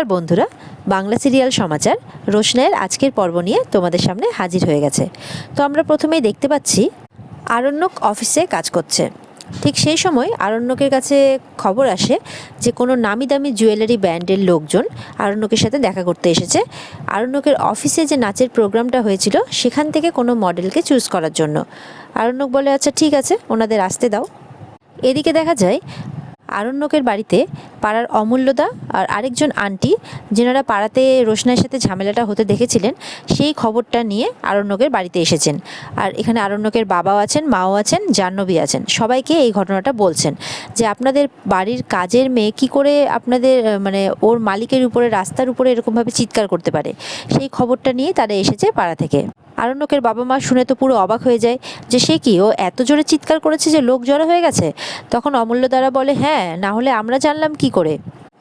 নমস্কার বন্ধুরা, বাংলা সিরিয়াল সমাচার রোশনাইয়ের আজকের পর্ব নিয়ে তোমাদের সামনে হাজির হয়ে গেছে। তো আমরা প্রথমেই দেখতে পাচ্ছি আরণ্যক অফিসে কাজ করছে। ঠিক সেই সময় আরণ্যকের কাছে খবর আসে যে কোনো নামি দামি জুয়েলারি ব্র্যান্ডের লোকজন আরণ্যকের সাথে দেখা করতে এসেছে। আরণ্যকের অফিসে যে নাচের প্রোগ্রামটা হয়েছিল সেখান থেকে কোনো মডেলকে চুজ করার জন্য। আরণ্যক বলে, আচ্ছা ঠিক আছে, ওনাদের আসতে দাও। এদিকে দেখা যায় আরণ্যকের বাড়িতে পাড়ার অমূল্যদা আর আরেকজন আন্টি, যেনারা পাড়াতে রোশনাইয়ের সাথে ঝামেলাটা হতে দেখেছিলেন, সেই খবরটা নিয়ে আরণ্যকের বাড়িতে এসেছেন। আর এখানে আরণ্যকের বাবাও আছেন, মাও আছেন, জাহ্নবী আছেন। সবাইকে এই ঘটনাটা বলছেন যে আপনাদের বাড়ির কাজের মেয়ে কী করে আপনাদের ওর মালিকের উপরে, রাস্তার উপরে এরকমভাবে চিৎকার করতে পারে। সেই খবরটা নিয়ে তারা এসেছে পাড়া থেকে। আরণ্যকের বাবা মা শুনে তো পুরো অবাক হয়ে যায় যে সে কি, ও এত জোরে চিৎকার করেছে যে লোক জড়ো হয়ে গেছে। তখন অমূল্যদারা বলে, হ্যাঁ, না হলে আমরা জানলাম কি করে।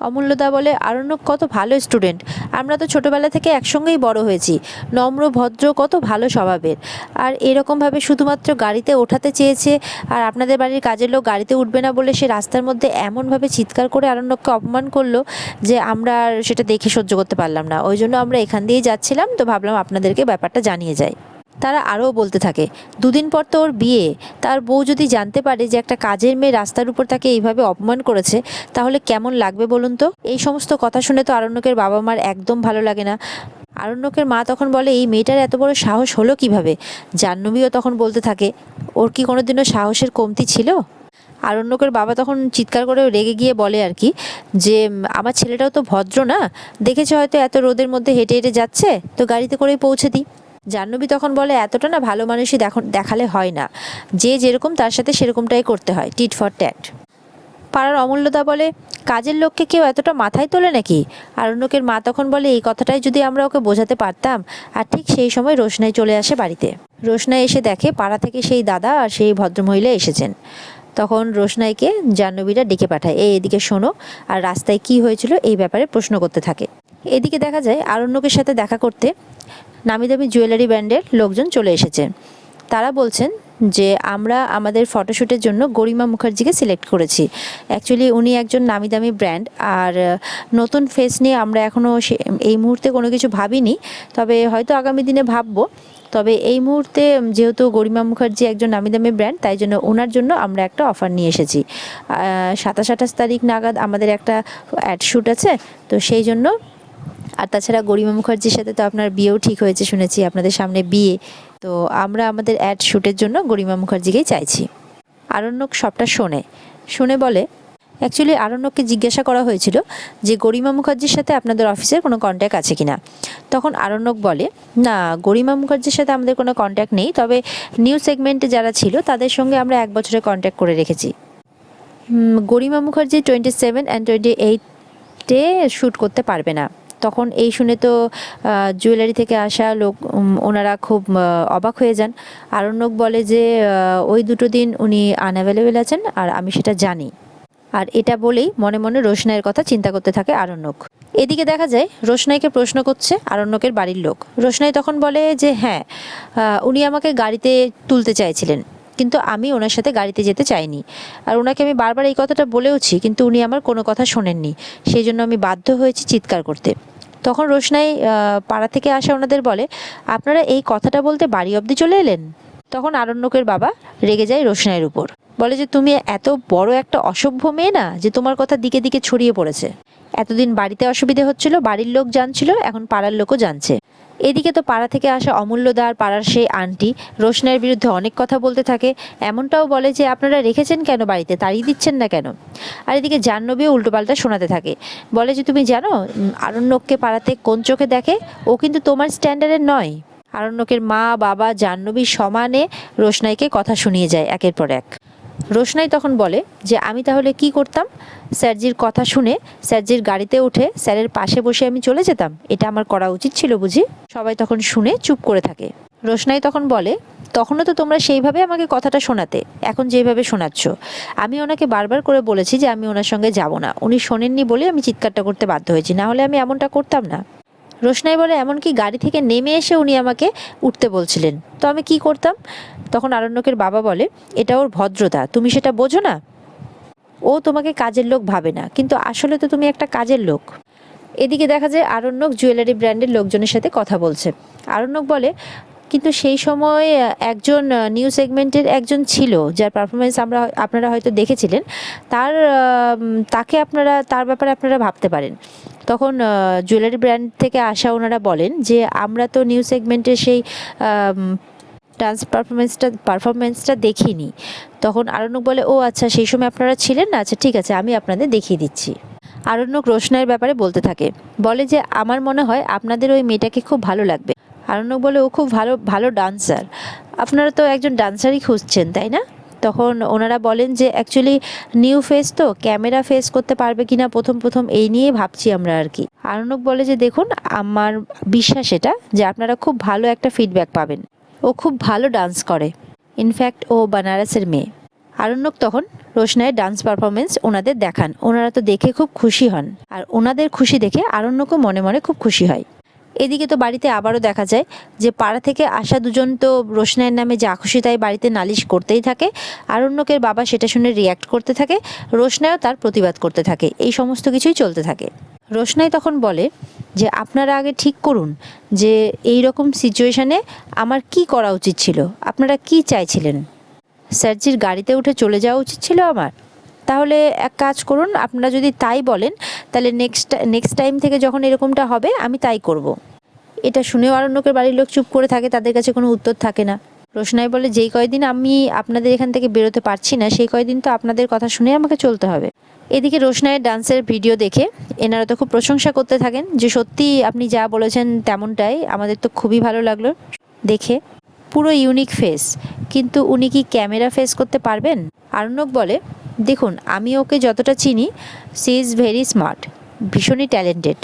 অমূল্যদা বলে, আরণ্যক কত ভালো স্টুডেন্ট, আমরা তো ছোটোবেলা থেকে একসঙ্গেই বড় হয়েছি, নম্র ভদ্র, কত ভালো স্বভাবের। আর এরকমভাবে শুধুমাত্র গাড়িতে ওঠাতে চেয়েছে, আর আপনাদের বাড়ির কাজের লোক গাড়িতে উঠবে না বলে সে রাস্তার মধ্যে এমনভাবে চিৎকার করে আরণ্যককে অপমান করলো যে আমরা আর সেটা দেখে সহ্য করতে পারলাম না। ওই জন্য আমরা এখান দিয়েই যাচ্ছিলাম, তো ভাবলাম আপনাদেরকে ব্যাপারটা জানিয়ে যাই। তারা আরও বলতে থাকে, দুদিন পর তো ওর বিয়ে, তার বউ যদি জানতে পারে যে একটা কাজের মেয়ে রাস্তার উপর তাকে এইভাবে অপমান করেছে, তাহলে কেমন লাগবে বলুন তো। এই সমস্ত কথা শুনে তো আরণ্যকের বাবা মার একদম ভালো লাগে না। আরণ্যকের মা তখন বলে, এই মেয়েটার এত বড় সাহস হলো কিভাবে। জাহ্নবীও তখন বলতে থাকে, ওর কি কোনোদিনও সাহসের কমতি ছিল। আরণ্যকের বাবা তখন চিৎকার করে রেগে গিয়ে বলে আর কি, যে আমার ছেলেটাও তো ভদ্র না, দেখেছে হয়তো এত রোদের মধ্যে হেঁটে হেঁটে যাচ্ছে, তো গাড়িতে করেই পৌঁছে দিই। জাহ্নবী তখন বলে, এতটা না ভালো মানুষই দেখালে হয় না, যে যেরকম তার সাথে সেরকমটাই করতে হয়, টিট ফর ট্যাট। পাড়ার অমূল্যদা বলে, কাজের লোককে কেউ এতটা মাথায় তোলে নাকি। আরণ্যকের মা তখন বলে, এই কথাটাই যদি আমরা ওকে বোঝাতে পারতাম। আর ঠিক সেই সময় রোশনাই চলে আসে বাড়িতে। রোশনাই এসে দেখে পাড়া থেকে সেই দাদা আর সেই ভদ্রমহিলা এসেছেন। তখন রোশনাইকে জাহ্নবীরা ডেকে পাঠায়, এদিকে শোনো, আর রাস্তায় কি হয়েছিল এই ব্যাপারে প্রশ্ন করতে থাকে। এদিকে দেখা যায় আরণ্যকের সাথে দেখা করতে নামি দামি জুয়েলারি ব্র্যান্ডের লোকজন চলে এসেছে। তারা বলছেন যে আমরা আমাদের ফটোশ্যুটের জন্য গরিমা মুখার্জিকে সিলেক্ট করেছি। অ্যাকচুয়ালি উনি একজন নামি দামি ব্র্যান্ড, আর নতুন ফেস নিয়ে আমরা এখনও এই মুহূর্তে কোনো কিছু ভাবিনি, তবে হয়তো আগামী দিনে ভাববো। তবে এই মুহূর্তে যেহেতু গরিমা মুখার্জি একজন নামি দামি ব্র্যান্ড, তাই জন্য ওনার জন্য আমরা একটা অফার নিয়ে এসেছি। 27-28 তারিখ নাগাদ আমাদের একটা অ্যাড শ্যুট আছে, তো সেই জন্য। আর তাছাড়া গরিমা মুখার্জির সাথে তো আপনার বিয়েও ঠিক হয়েছে শুনেছি, আপনাদের সামনে বিয়ে, তো আমরা আমাদের অ্যাড শ্যুটের জন্য গরিমা মুখার্জিকেই চাইছি। আরণ্যক সবটা শুনে বলে, অ্যাকচুয়ালি আরণ্যককে জিজ্ঞাসা করা হয়েছিল যে গরিমা মুখার্জির সাথে আপনাদের অফিসের কোনো কন্ট্যাক্ট আছে কি না। তখন আরণ্যক বলে, না, গরিমা মুখার্জির সাথে আমাদের কোনো কন্ট্যাক্ট নেই, তবে নিউ সেগমেন্টে যারা ছিল তাদের সঙ্গে আমরা 1 বছরের কন্ট্যাক্ট করে রেখেছি। গরিমা মুখার্জি 27 and 28-এ শ্যুট করতে পারবে না। তখন এই শুনে তো জুয়েলারি থেকে আসা লোক, ওনারা খুব অবাক হয়ে যান। আরণ্যক বলে যে ওই 2 দিন উনি আনঅ্যাভেলেবেল আছেন, আর আমি সেটা জানি। আর এটা বলেই মনে মনে রোশনাইয়ের কথা চিন্তা করতে থাকে আরণ্যক। এদিকে দেখা যায় রোশনাইকে প্রশ্ন করছে আরণ্যকের বাড়ির লোক। রোশনাই তখন বলে যে হ্যাঁ, উনি আমাকে গাড়িতে তুলতে চাইছিলেন, কিন্তু আমি ওনার সাথে গাড়িতে যেতে চাইনি। আর ওনাকে আমি বারবার এই কথাটা বলেওছি, কিন্তু উনি আমার কোনো কথা শোনেননি, সেই জন্য আমি বাধ্য হয়েছি চিৎকার করতে। তখন রোশনাই পাড়া থেকে আসা ওনাদের বলে, আপনারা এই কথাটা বলতে বাড়ি অবধি চলে এলেন। তখন আরণ্যকের বাবা রেগে যায় রোশনাইয়ের উপর, বলে যে তুমি এত বড় একটা অসভ্য মেয়ে না, যে তোমার কথা দিকে দিকে ছড়িয়ে পড়েছে। এতদিন বাড়িতে অসুবিধে হচ্ছিল, বাড়ির লোক জানছিল, এখন পাড়ার লোকও জানছে। এদিকে তো পাড়া থেকে আসা অমূল্যদা আর পাড়ার সেই আন্টি রোশনাইয়ের বিরুদ্ধে অনেক কথা বলতে থাকে। এমনটাও বলে যে আপনারা রেখেছেন কেন বাড়িতে, তাড়িয়ে দিচ্ছেন না কেন। আর এদিকে জাহ্নবীও উল্টোপাল্টা শোনাতে থাকে, বলে যে তুমি জানো আরণ্যককে পাড়াতে কোন চোখে দেখে, ও কিন্তু তোমার স্ট্যান্ডার্ডের নয়। আরণ্যকের মা, বাবা, জাহ্নবী সমানে রোশনাইকে কথা শুনিয়ে যায় একের পর এক। রোশনাই তখন বলে যে আমি তাহলে কি করতাম, স্যারজির কথা শুনে স্যারজির গাড়িতে উঠে স্যারের পাশে বসে আমি চলে যেতাম, এটা আমার করা উচিত ছিল বুঝি। সবাই তখন শুনে চুপ করে থাকে। রোশনাই তখন বলে, তখনও তো তোমরা সেইভাবে আমাকে কথাটা শোনাতে, এখন যেভাবে শোনাচ্ছ। আমি ওনাকে বারবার করে বলেছি যে আমি ওনার সঙ্গে যাব না, উনি শোনেননি বলে আমি চিৎকারটা করতে বাধ্য হয়েছি, না হলে আমি এমনটা করতাম না। রোশনাই বলে, এমনকি গাড়ি থেকে নেমে এসে উনি আমাকে উঠতে বলছিলেন, তো আমি কি করতাম। তখন আরণ্যকের বাবা বলে, এটা ওর ভদ্রতা, তুমি সেটা বোঝো না। ও তোমাকে কাজের লোক ভাবে না, কিন্তু আসলে তো তুমি একটা কাজের লোক। এদিকে দেখা যায় আরণ্যক জুয়েলারি ব্র্যান্ডের লোকজনের সাথে কথা বলছে। আরণ্যক বলে, কিন্তু সেই সময় একজন নিউ সেগমেন্টের একজন ছিল যার পারফরমেন্স আপনারা হয়তো দেখেছিলেন, তাকে তার ব্যাপারে আপনারা ভাবতে পারেন। তখন জুয়েলারি ব্র্যান্ড থেকে আসা ওনারা বলেন যে আমরা তো নিউ সেগমেন্টের সেই ডান্স পারফরমেন্সটা দেখিনি। তখন আরণ্যক বলে, ও আচ্ছা, সেই সময় আপনারা ছিলেন না, আচ্ছা ঠিক আছে, আমি আপনাদের দেখিয়ে দিচ্ছি। আরণ্যক রোশনাইয়ের ব্যাপারে বলতে থাকে, বলে যে আমার মনে হয় আপনাদের ওই মেয়েটাকে খুব ভালো লাগবে। আরণ্যক বলে, ও খুব ভালো ভালো ডান্সার, আপনারা তো একজন ডান্সারই খুঁজছেন তাই না? তখন ওনারা বলেন যে অ্যাকচুয়ালি নিউ ফেস তো, ক্যামেরা ফেস করতে পারবে কিনা প্রথম প্রথম এই নিয়ে ভাবছি আমরা আর কি। আরণ্যক বলে যে দেখুন, আমার বিশ্বাস এটা যে আপনারা খুব ভালো একটা ফিডব্যাক পাবেন, ও খুব ভালো ডান্স করে, ইনফ্যাক্ট ও বানারসের মেয়ে। আরণ্যক তখন রোশনাইয়ের ডান্স পারফরমেন্স ওনাদের দেখান। ওনারা তো দেখে খুব খুশি হন, আর ওনাদের খুশি দেখে আরণ্যকও মনে মনে খুব খুশি হয়। এদিকে তো বাড়িতে আবারও দেখা যায় যে পাড়া থেকে আসা দুজন তো রোশনাইয়ের নামে যা খুশি তাই বাড়িতে নালিশ করতেই থাকে। আরণ্যকের বাবা সেটা শুনে রিয়্যাক্ট করতে থাকে, রোশনাইও তার প্রতিবাদ করতে থাকে, এই সমস্ত কিছুই চলতে থাকে। রোশনাই তখন বলে যে আপনারা আগে ঠিক করুন যে এই রকম সিচুয়েশানে আমার কি করা উচিত ছিল, আপনারা কি চাইছিলেন? স্যারজির গাড়িতে উঠে চলে যাওয়া উচিত ছিল আমার? তাহলে এক কাজ করুন, আপনারা যদি তাই বলেন তাহলে নেক্সট টাইম থেকে যখন এরকমটা হবে আমি তাই করব। এটা শুনেও আরণ্যকের বাড়ির লোক চুপ করে থাকে, তাদের কাছে কোনো উত্তর থাকে না। রোশনাই বলে, যেই কয়দিন আমি আপনাদের এখান থেকে বেরোতে পারছি না সেই কয়দিন তো আপনাদের কথা শুনে আমাকে চলতে হবে। এদিকে রোশনাইয়ের ডান্সের ভিডিও দেখে এনারা তো খুব প্রশংসা করতে থাকেন যে সত্যি আপনি যা বলেছেন তেমনটাই, আমাদের তো খুবই ভালো লাগলো দেখে, পুরো ইউনিক ফেস, কিন্তু উনি কি ক্যামেরা ফেস করতে পারবেন? আরণ্যক বলে, দেখুন আমি ওকে যতটা চিনি, সি ইজ ভেরি স্মার্ট, ভীষণই ট্যালেন্টেড,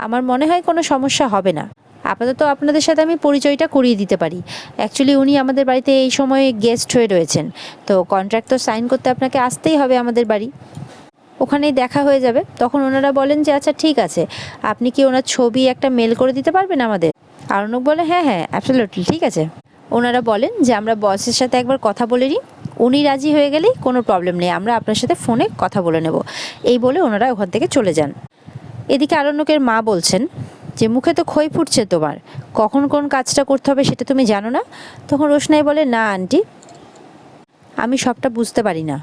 আমার মনে হয় কোনো সমস্যা হবে না। আপাতত আপনাদের সাথে আমি পরিচয়টা করিয়ে দিতে পারি। অ্যাকচুয়ালি উনি আমাদের বাড়িতে এই সময় গেস্ট হয়ে রয়েছেন, তো কন্ট্রাক্ট তো সাইন করতে আপনাকে আসতেই হবে আমাদের বাড়ি, ওখানেই দেখা হয়ে যাবে। তখন ওনারা বলেন যে আচ্ছা ঠিক আছে, আপনি কি ওনার ছবি একটা মেল করে দিতে পারবেন আমাদের? আরণ্যক বলে, হ্যাঁ হ্যাঁ অ্যাবসলিউটলি, ঠিক আছে। ওনারা বলেন যে আমরা বসের সাথে একবার কথা বলে নিই, উনি রাজি হয়ে গেলেই কোনো প্রবলেম নেই, আমরা আপনার সাথে ফোনে কথা বলে নেব। এই বলে ওনারা ওখান থেকে চলে যান। এদিকে আরণ্যকের মা বলছেন যে মুখে তো খই ফুটছে তোমার, কখন কোন কাজটা করতে হবে সেটা তুমি জানো না? তখন রোশনাই বলে, না আন্টি, আমি সবটা বুঝতে পারি না,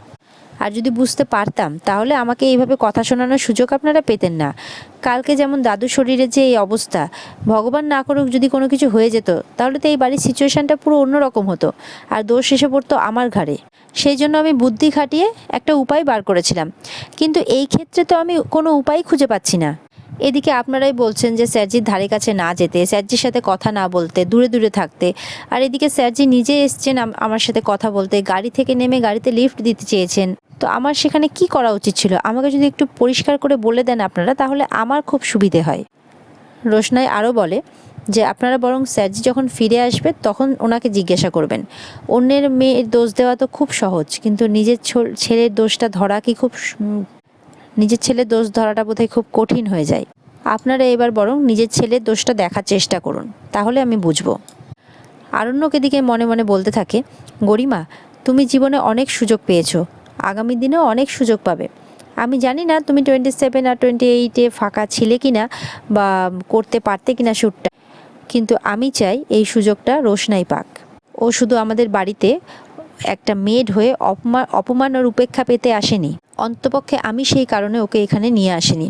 আর যদি বুঝতে পারতাম তাহলে আমাকে এইভাবে কথা শোনানোর সুযোগ আপনারা পেতেন না। কালকে যেমন দাদুর শরীরের যে এই অবস্থা, ভগবান না করুক যদি কোনো কিছু হয়ে যেত তাহলে তো এই বাড়ির সিচুয়েশানটা পুরো অন্যরকম হতো, আর দোষ এসে পড়তো আমার ঘাড়ে। সেই জন্য আমি বুদ্ধি খাটিয়ে একটা উপায় বার করেছিলাম, কিন্তু এই ক্ষেত্রে তো আমি কোনো উপায় খুঁজে পাচ্ছি না। এদিকে আপনারাই বলছেন যে স্যারজির ধারে কাছে না যেতে, স্যারজির সাথে কথা না বলতে, দূরে দূরে থাকতে, আর এদিকে স্যারজি নিজে এসছেন আমার সাথে কথা বলতে, গাড়ি থেকে নেমে গাড়িতে লিফট দিতে চেয়েছেন, তো আমার সেখানে কি করা উচিত ছিল আমাকে যদি একটু পরিষ্কার করে বলে দেন আপনারা, তাহলে আমার খুব সুবিধে হয়। রোশনাই আরও বলে যে আপনারা বরং স্যারজি যখন ফিরে আসবে তখন ওনাকে জিজ্ঞাসা করবেন, অন্যের মেয়ের দোষ দেওয়া তো খুব সহজ, কিন্তু নিজের ছেলের দোষটা ধরা কি নিজের ছেলের দোষ ধরাটা বোধহয় খুব কঠিন হয়ে যায়। আপনারা এবার বরং নিজের ছেলের দোষটা দেখার চেষ্টা করুন, তাহলে আমি বুঝবো। আরণ্যক এদিকে মনে মনে বলতে থাকে, গরিমা তুমি জীবনে অনেক সুযোগ পেয়েছো, আগামী দিনেও অনেক সুযোগ পাবে। আমি জানি না তুমি 27 আর 28-এ ফাঁকা ছিলে কিনা বা করতে পারতে কিনা শ্যুটটা, কিন্তু আমি চাই এই সুযোগটা রোশনাই পাক। ও শুধু আমাদের বাড়িতে একটা মেড হয়ে অপমান আর উপেক্ষা পেতে আসেনি, অন্তপক্ষে আমি সেই কারণে ওকে এখানে নিয়ে আসিনি।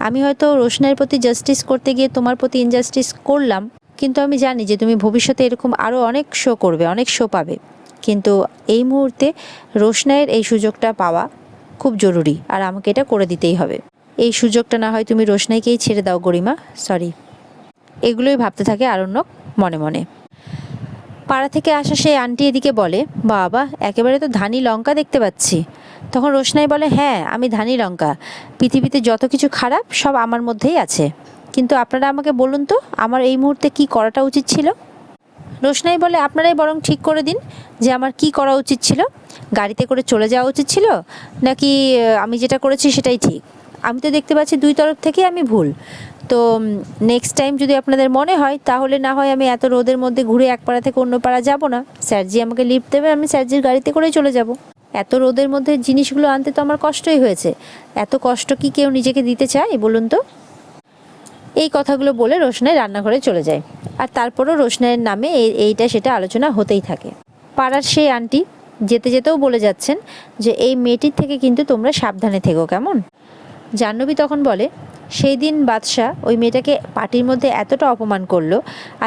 আমি হয়তো রোশনাইয়ের প্রতি জাস্টিস করতে গিয়ে তোমার প্রতি ইনজাস্টিস করলাম, কিন্তু আমি জানি যে তুমি ভবিষ্যতে এরকম আরও অনেক শো করবে, অনেক শো পাবে, কিন্তু এই মুহূর্তে রোশনাইয়ের এই সুযোগটা পাওয়া খুব জরুরি, আর আমাকে এটা করে দিতেই হবে। এই সুযোগটা না হয় তুমি রোশনাইকেই ছেড়ে দাও গরিমা, সরি। এগুলোই ভাবতে থাকে আরণ্যক মনে মনে। পাড়া থেকে আসা সেই আন্টি এদিকে বলে, বাবা একেবারে তো ধানি লঙ্কা দেখতে পাচ্ছি। তখন রোশনাই বলে, হ্যাঁ আমি ধানি লঙ্কা, পৃথিবীতে যত কিছু খারাপ সব আমার মধ্যেই আছে, কিন্তু আপনারা আমাকে বলুন তো আমার এই মুহূর্তে কি করাটা উচিত ছিল? রোশনাই বলে, আপনারাই বরং ঠিক করে দিন যে আমার কি করা উচিত ছিল। গাড়িতে করে চলে যাওয়া উচিত ছিল, নাকি আমি যেটা করেছি সেটাই ঠিক? আমি তো দেখতে পাচ্ছি দুই তরফ থেকেই আমি ভুল। তো নেক্সট টাইম যদি আপনাদের মনে হয় তাহলে না হয় আমি এত রোদের মধ্যে ঘুরে এক পাড়া থেকে অন্য পাড়া যাব না, স্যারজি আমাকে লিফট দেবে, আমি স্যারজির গাড়িতে করেই চলে যাব। এত রোদের মধ্যে জিনিসগুলো আনতে তো আমার কষ্টই হয়েছে, এত কষ্ট কি কেউ নিজেকে দিতে চায় বলুন তো? এই কথাগুলো বলে রোশনাই রান্নাঘরে চলে যায়। আর তারপরও রোশনাইয়ের নামে এইটা সেটা আলোচনা হতেই থাকে। পাড়ার সেই আন্টি যেতে যেতেও বলে যাচ্ছেন যে এই মেয়েটির থেকে কিন্তু তোমরা সাবধানে থেকো, কেমন। জাহ্নবী তখন বলে, সেই দিন বাদশাহ ওই মেয়েটাকে পার্টির মধ্যে এতটা অপমান করলো,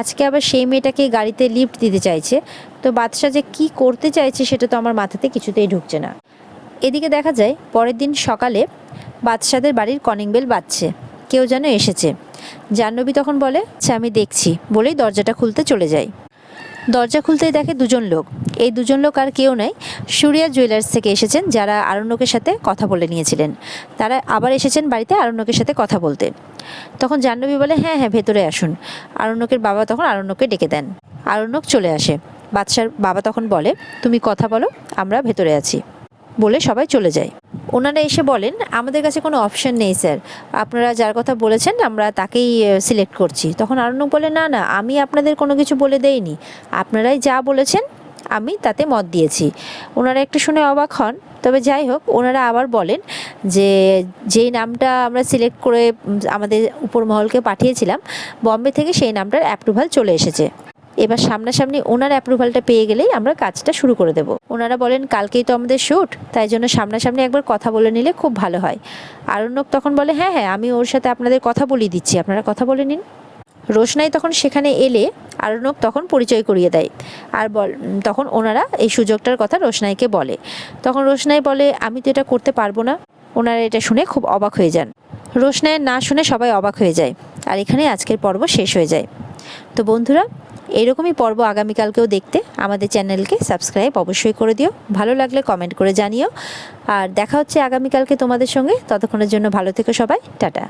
আজকে আবার সেই মেয়েটাকে গাড়িতে লিফট দিতে চাইছে। তো বাদশাহ যে কি করতে চাইছে সেটা তো আমার মাথাতে কিছুতেই ঢুকছে না। এদিকে দেখা যায় পরের দিন সকালে বাদশাদের বাড়ির কলিং বেল বাজছে, কেউ যেন এসেছে। জাহ্নবী তখন বলে, আচ্ছা আমি দেখছি বলেই দরজাটা খুলতে চলে যায়। দরজা খুলতেই দেখে দুজন লোক। এই দুজন লোক আর কেউ নয়, সূর্যা জুয়েলার্স থেকে এসেছেন, যারা আরণ্যকের সাথে কথা বলে নিয়েছিলেন। তারা আবার এসেছেন বাড়িতে আরণ্যকের সাথে কথা বলতে। তখন জাহ্নবী বলে, হ্যাঁ হ্যাঁ ভেতরে আসুন। আরণ্যকের বাবা তখন আরণ্যককে ডেকে দেন। আরণ্যক চলে আসে। বাদশার বাবা তখন বলে, তুমি কথা বলো, আমরা ভেতরে আছি বলে সবাই চলে যায়। ওনারা এসে বলেন, আমাদের কাছে কোনো অপশন নেই স্যার, আপনারা যার কথা বলেছেন আমরা তাকেই সিলেক্ট করছি। তখন আরণ্যক বলে, না না, আমি আপনাদের কোনো কিছু বলে দেইনি, আপনারাই যা বলেছেন আমি তাতে মত দিয়েছি। ওনারা একটু শুনে অবাক হন, তবে যাই হোক ওনারা আবার বলেন যে যেই নামটা আমরা সিলেক্ট করে আমাদের উপর মহলকে পাঠিয়েছিলাম বম্বে থেকে, সেই নামটার অ্যাপ্রুভাল চলে এসেছে। এবার সামনাসামনি ওনার অ্যাপ্রুভালটা পেয়ে গেলেই আমরা কাজটা শুরু করে দেব। ওনারা বলেন, কালকেই তো আমাদের শ্যুট, তাই জন্য সামনাসামনি একবার কথা বলে নিলে খুব ভালো হয়। আরণ্যক তখন বলে, হ্যাঁ হ্যাঁ আমি ওর সাথে আপনাদের কথা বলিয়ে দিচ্ছি, আপনারা কথা বলে নিন। রোশনাই তখন সেখানে এলে আরণ্যক তখন পরিচয় করিয়ে দেয়। আর তখন ওনারা এই সুযোগটার কথা রোশনাইকে বলে। তখন রোশনাই বলে, আমি তো এটা করতে পারবো না। ওনারা এটা শুনে খুব অবাক হয়ে যান। রোশনাইয়ের না শুনে সবাই অবাক হয়ে যায়। আর এখানে আজকের পর্ব শেষ হয়ে যায়। তো বন্ধুরা, এরকমই পর্ব আগামীকালকেও দেখতে আমাদের চ্যানেলকে সাবস্ক্রাইব অবশ্যই করে দিও, ভালো লাগলে কমেন্ট করে জানিও। আর দেখা হচ্ছে আগামীকালকে তোমাদের সঙ্গে, ততক্ষণের জন্য ভালো থেকো সবাই, টাটা।